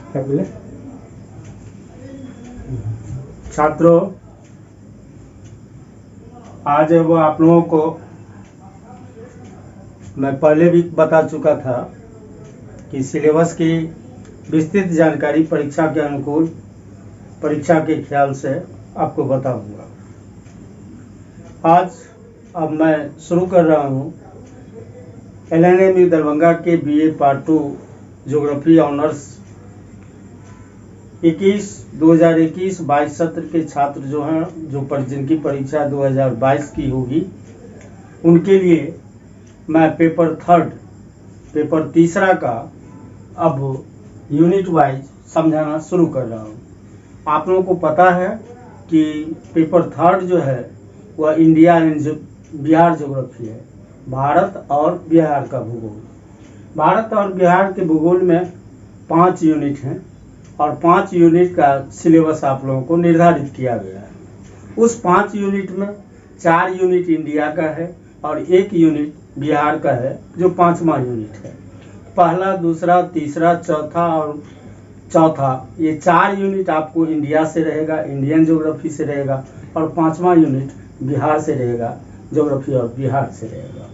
क्या बोले छात्रों, आज वो आप लोगों को मैं पहले भी बता चुका था कि सिलेबस की विस्तृत जानकारी परीक्षा के अनुकूल, परीक्षा के ख्याल से आपको बताऊंगा। आज अब मैं शुरू कर रहा हूँ LNMU दरभंगा के BA पार्ट 2 ज्योग्राफी ऑनर्स 2021-22 सत्र के छात्र जो हैं, जिनकी परीक्षा 2022 की होगी, उनके लिए मैं पेपर तीसरा का अब यूनिट वाइज समझाना शुरू कर रहा हूँ। आप लोगों को पता है कि पेपर थर्ड जो है वह इंडिया एंड बिहार ज्योग्राफी है, भारत और बिहार का भूगोल। भारत और बिहार के भूगोल में 5 यूनिट हैं और 5 यूनिट का सिलेबस आप लोगों को निर्धारित किया गया है। उस 5 यूनिट में 4 यूनिट इंडिया का है और 1 यूनिट बिहार का है, जो 5वां यूनिट है। पहला, दूसरा, तीसरा, चौथा ये 4 यूनिट आपको इंडिया से रहेगा, इंडियन ज्योग्राफी से रहेगा, और 5वां यूनिट बिहार से रहेगा, ज्योग्राफी और बिहार से रहेगा।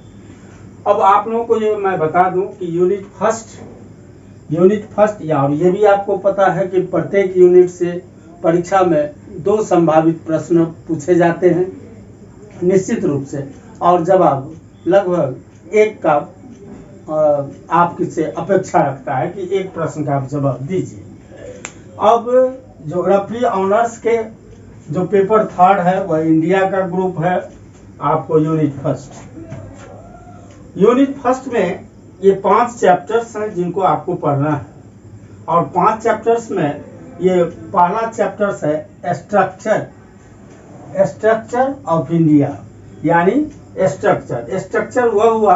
अब आप लोगों को ये मैं बता दूं कि यूनिट फर्स्ट और ये भी आपको पता है कि प्रत्येक यूनिट से परीक्षा में 2 संभावित प्रश्न पूछे जाते हैं निश्चित रूप से, और जवाब लगभग 1 का आपसे अपेक्षा रखता है कि 1 प्रश्न का आप जवाब दीजिए। अब ज्योग्राफी ऑनर्स के जो पेपर थर्ड है वह इंडिया का ग्रुप है। आपको यूनिट फर्स्ट में ये 5 चैप्टर्स हैं जिनको आपको पढ़ना है, और 5 चैप्टर्स में ये पहला चैप्टर्स है स्ट्रक्चर ऑफ इंडिया, यानी स्ट्रक्चर वह हुआ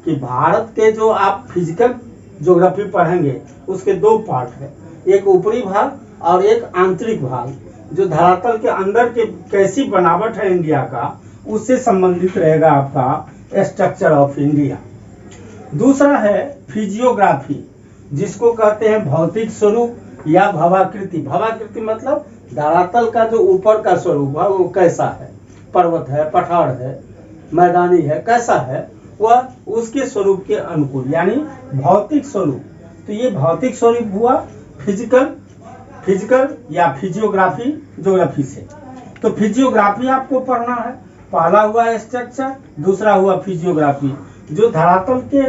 कि भारत के जो आप फिजिकल ज्योग्राफी पढ़ेंगे उसके 2 पार्ट है, एक ऊपरी भाग और एक आंतरिक भाग, जो धरातल के अंदर के कैसी बनावट है इंडिया का, उससे संबंधित रहेगा आपका स्ट्रक्चर ऑफ इंडिया। दूसरा है फिजियोग्राफी, जिसको कहते हैं भौतिक स्वरूप या भवाकृति। भवाकृति मतलब धरातल का जो ऊपर का स्वरूप है वो कैसा है, पर्वत है, पठार है, मैदानी है, कैसा है, वह उसके स्वरूप के अनुकूल, यानी भौतिक स्वरूप। तो ये भौतिक स्वरूप हुआ फिजिकल या फिजियोग्राफी ज्योग्राफी से। तो फिजियोग्राफी आपको पढ़ना है। पहला हुआ स्ट्रक्चर, दूसरा हुआ फिजियोग्राफी। जो धरातल के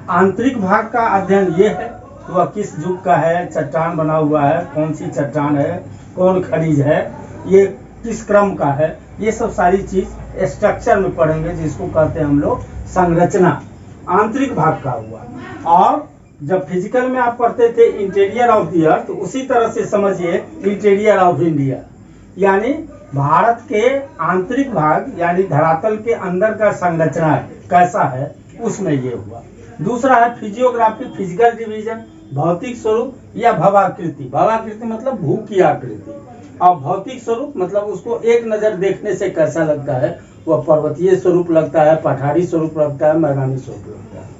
आंतरिक भाग का अध्ययन ये है, वह किस युग का है, चट्टान बना हुआ है, कौन सी चट्टान है, कौन खनिज है, ये किस क्रम का है, ये सब सारी चीज स्ट्रक्चर में पढ़ेंगे, जिसको कहते हैं हम लोग संरचना, आंतरिक भाग का हुआ। और जब फिजिकल में आप पढ़ते थे इंटीरियर ऑफ द अर्थ, उसी तरह से समझिए इंटीरियर ऑफ इंडिया, यानी भारत के आंतरिक भाग यानी धरातल के अंदर का संरचना कैसा है, उसमें ये हुआ। दूसरा है फिजियोग्राफी, फिजिकल डिवीजन, भौतिक स्वरूप या भवाकृति। भवाकृति मतलब भू की आकृति, और भौतिक स्वरूप मतलब उसको एक नजर देखने से कैसा लगता है, वह पर्वतीय स्वरूप लगता है, पठारी स्वरूप लगता है, मैदानी स्वरूप लगता है।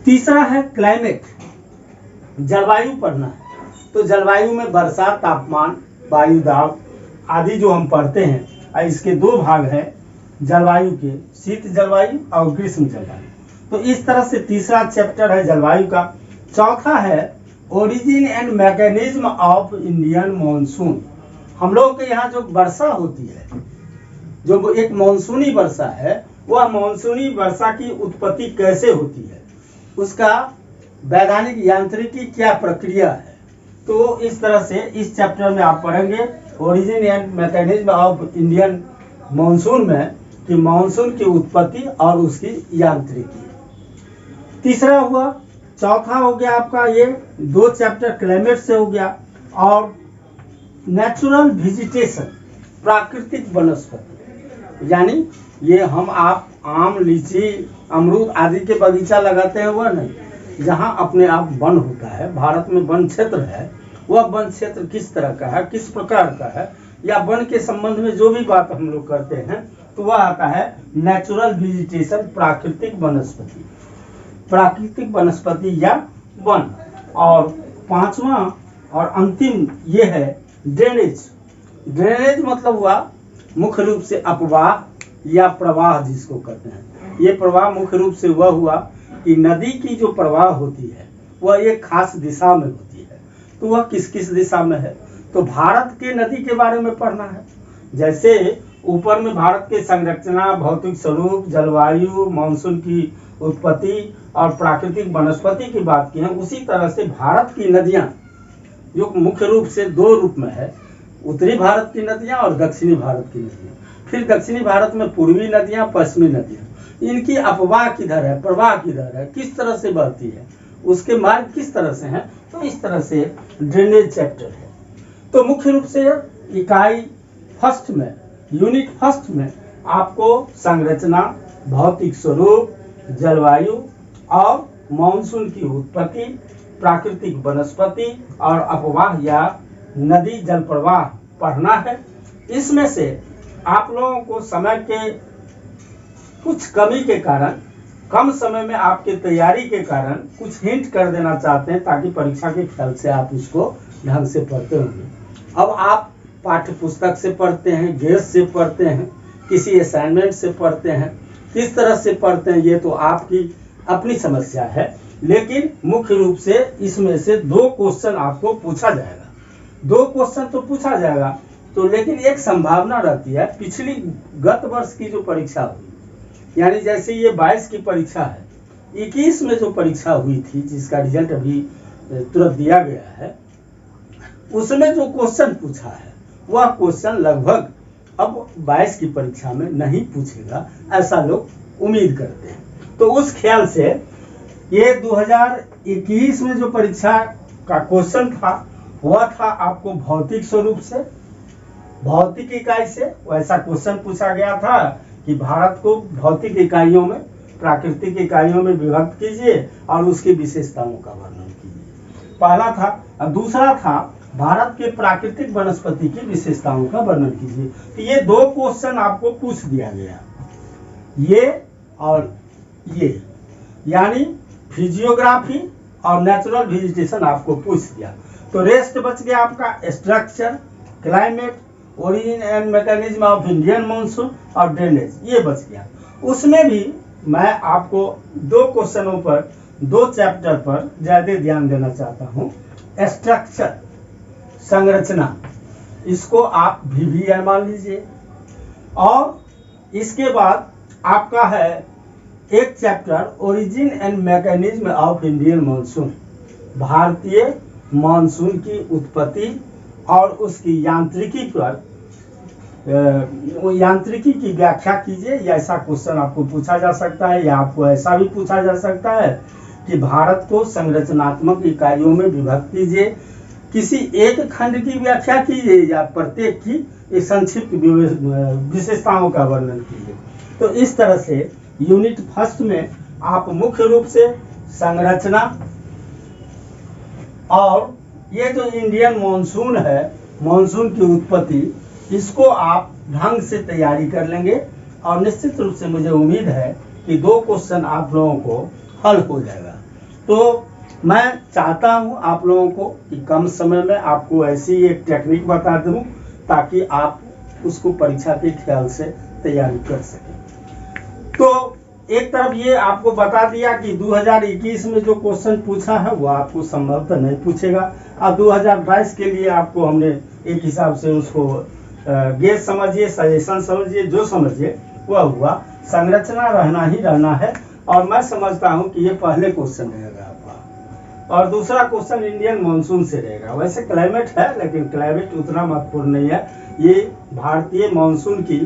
तीसरा है क्लाइमेट, जलवायु पढ़ना है। तो जलवायु में वर्षा, तापमान, वायु दाब आदि जो हम पढ़ते हैं, इसके 2 भाग हैं जलवायु के, शीत जलवायु और ग्रीष्म जलवायु। तो इस तरह से तीसरा चैप्टर है जलवायु का। चौथा है origin and mechanism of Indian monsoon. हम लोग के यहाँ जो वर्षा होती है, जो एक मानसूनी वर्षा है, वह मानसूनी वर्षा की उत्पत्ति कैसे होती है, उसका वैधानिक यांत्रिकी क्या प्रक्रिया है। तो इस तरह से इस चैप्टर में आप पढ़ेंगे origin and mechanism of Indian monsoon में कि मॉनसून की उत्पत्ति और उसकी यांत्रिकी। तीसरा हुआ, चौथा हो गया आपका ये 2 चैप्टर क्लाइमेट से हो गया, और नेचुरल वेजिटेशन, प्राकृतिक वनस्पति, यानी ये हम आप आम, लीची, अमरूद आदि के बगीचा लगाते हैं, वह नहीं, जहाँ अपने आप वन होता है। भारत में वन क्षेत्र है, वह वन क्षेत्र किस तरह का है, किस प्रकार का है, या वन के संबंध में जो भी बात हम लोग करते हैं, तो वह आता है नेचुरल वेजिटेशन, प्राकृतिक वनस्पति या वन। और 5वां और अंतिम ये है ड्रेनेज। ड्रेनेज मतलब हुआ मुख्य रूप से अपवाह या प्रवाह जिसको कहते हैं। ये प्रवाह मुख्य रूप से वह हुआ कि नदी की जो प्रवाह होती है वह एक खास दिशा में होती है। तो वह किस किस दिशा में है, तो भारत के नदी के बारे में पढ़ना है। जैसे ऊपर में भारत के संरचना, भौतिक स्वरूप, जलवायु, मानसून की उत्पत्ति और प्राकृतिक वनस्पति की बात की है, उसी तरह से भारत की नदियां जो मुख्य रूप से दो रूप में है, उत्तरी भारत की नदियां और दक्षिणी भारत की नदियां। फिर दक्षिणी भारत में पूर्वी नदियां, पश्चिमी नदियां, इनकी अपवाह किधर है, प्रवाह किधर है, किस तरह से बहती है, उसके मार्ग किस तरह से हैं, तो इस तरह से ड्रेनेज चैप्टर है। तो मुख्य रूप से इकाई फर्स्ट में, यूनिट फर्स्ट में आपको संरचना, भौतिक स्वरूप, जलवायु और मानसून की उत्पत्ति, प्राकृतिक वनस्पति और अपवाह या नदी जल प्रवाह पढ़ना है। इसमें से आप लोगों को समय के कुछ कमी के कारण, कम समय में आपके तैयारी के कारण कुछ हिंट कर देना चाहते हैं ताकि परीक्षा के ख्याल से आप इसको ढंग से पढ़ते होंगे। अब आप पाठ्य पुस्तक से पढ़ते हैं, गेस से पढ़ते हैं, किसी असाइनमेंट से पढ़ते हैं, किस तरह से पढ़ते हैं ये तो आपकी अपनी समस्या है, लेकिन मुख्य रूप से इसमें से 2 क्वेश्चन आपको पूछा जाएगा। 2 क्वेश्चन तो पूछा जाएगा, तो लेकिन एक संभावना रहती है, पिछली गत वर्ष की जो परीक्षा हुई, यानी जैसे ये 22 की परीक्षा है, 21 में जो परीक्षा हुई थी जिसका रिजल्ट अभी तुरंत दिया गया है, उसमें जो क्वेश्चन पूछा है वह क्वेश्चन लगभग अब 22 की परीक्षा में नहीं पूछेगा, ऐसा लोग उम्मीद करते हैं। तो उस ख्याल से ये 2021 में जो परीक्षा का क्वेश्चन था वह था आपको भौतिक स्वरूप से, भौतिक इकाई से। वैसा क्वेश्चन पूछा गया था कि भारत को भौतिक इकाइयों में, प्राकृतिक इकाइयों में विभक्त कीजिए और उसकी विशेषताओं का वर्णन कीजिए, पहला था। और दूसरा था भारत के प्राकृतिक वनस्पति की विशेषताओं का वर्णन कीजिए। तो ये 2 क्वेश्चन आपको पूछ दिया गया, ये और ये, यानी फिजियोग्राफी और नेचुरल वेजिटेशन आपको पूछ दिया। तो रेस्ट बच गया आपका structure, climate, origin and mechanism of Indian monsoon और ड्रेनेज, ये बच गया। उसमें भी मैं आपको 2 क्वेश्चनों पर, 2 चैप्टर पर ज्यादा ध्यान देना चाहता हूँ। स्ट्रक्चर, संरचना, इसको आप VVN मान लीजिए। और इसके बाद आपका है एक chapter origin and mechanism of Indian monsoon, भारतीय मानसून की उत्पत्ति और उसकी यांत्रिकी पर, यांत्रिकी की व्याख्या कीजिए। या ऐसा क्वेश्चन आपको पूछा जा सकता है, या आपको ऐसा भी पूछा जा सकता है कि भारत को संरचनात्मक इकाइयों में विभक्त कीजिए, किसी एक खंड की व्याख्या कीजिए या प्रत्येक की संक्षिप्त विशेषताओं का वर्णन कीजिए। तो इस तरह से यूनिट फर्स्ट में आप मुख्य रूप से संरचना और ये जो इंडियन मानसून है, मानसून की उत्पत्ति, इसको आप ढंग से तैयारी कर लेंगे और निश्चित रूप से मुझे उम्मीद है कि 2 क्वेश्चन आप लोगों को हल हो जाएगा। तो मैं चाहता हूं आप लोगों को कि कम समय में आपको ऐसी एक टेक्निक बता दूं ताकि आप उसको परीक्षा के ख्याल से तैयारी कर सकें। तो एक तरफ ये आपको बता दिया कि 2021 में जो क्वेश्चन पूछा है वो आपको संभवतः नहीं पूछेगा, और 2022 के लिए आपको हमने एक हिसाब से उसको गेस समझिए, सजेशन समझिए, जो समझिए वह हुआ। संरचना रहना ही रहना है, और मैं समझता हूं कि ये पहले क्वेश्चन रहेगा आपका, और दूसरा क्वेश्चन इंडियन मानसून से रहेगा। वैसे क्लाइमेट है, लेकिन क्लाइमेट उतना महत्वपूर्ण नहीं है। ये भारतीय मानसून की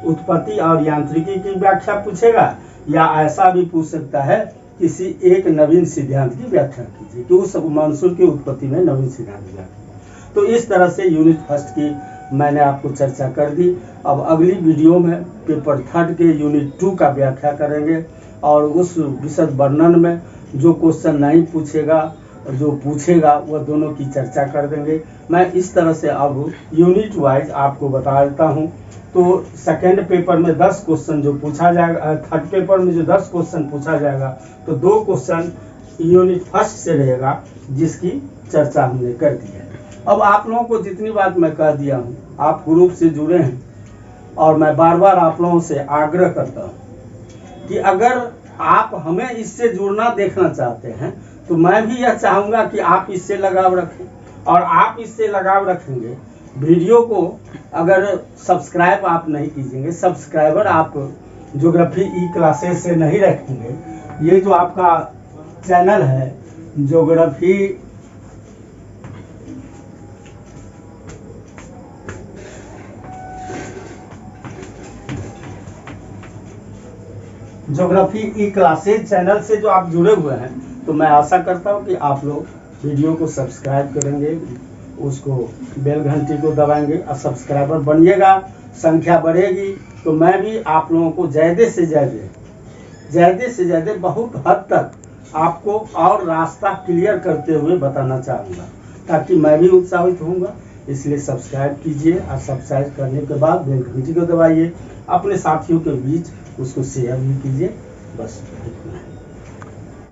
उत्पत्ति और यांत्रिकी की व्याख्या पूछेगा, या ऐसा भी पूछ सकता है किसी एक नवीन सिद्धांत की व्याख्या कीजिए कि उस मानसून की उत्पत्ति में नवीन सिद्धांत की व्याख्या। तो इस तरह से यूनिट फर्स्ट की मैंने आपको चर्चा कर दी। अब अगली वीडियो में पेपर 3 के यूनिट 2 का व्याख्या करेंगे, और उस विशद वर्णन में जो क्वेश्चन नहीं पूछेगा और जो पूछेगा वह दोनों की चर्चा कर देंगे। मैं इस तरह से अब यूनिट वाइज आपको बता देता हूँ। तो सेकेंड पेपर में 10 क्वेश्चन जो पूछा जाएगा, थर्ड पेपर में जो 10 क्वेश्चन पूछा जाएगा, तो 2 क्वेश्चन यूनिट फर्स्ट से रहेगा जिसकी चर्चा हमने कर दी है। अब आप लोगों को जितनी बात मैं कह दिया हूँ, आप ग्रुप से जुड़े हैं और मैं बार बार आप लोगों से आग्रह करता हूँ कि अगर आप हमें इससे जुड़ना देखना चाहते हैं तो मैं भी यह चाहूँगा कि आप इससे लगाव रखें, और आप इससे लगाव रखेंगे। वीडियो को अगर सब्सक्राइब आप नहीं कीजिएंगे, सब्सक्राइबर आप ज्योग्राफी ई क्लासेस से नहीं रखेंगे, ये जो आपका चैनल है ज्योग्राफी ई क्लासेस चैनल से जो आप जुड़े हुए हैं, तो मैं आशा करता हूं कि आप लोग वीडियो को सब्सक्राइब करेंगे, उसको बेल घंटी को दबाएंगे और सब्सक्राइबर बनिएगा, संख्या बढ़ेगी तो मैं भी आप लोगों को ज़्यादा से ज़्यादा बहुत हद तक आपको और रास्ता क्लियर करते हुए बताना चाहूँगा, ताकि मैं भी उत्साहित होऊंगा। इसलिए सब्सक्राइब कीजिए और सब्सक्राइब करने के बाद बेल घंटी को दबाइए, अपने साथियों के बीच उसको शेयर भी कीजिए। बस।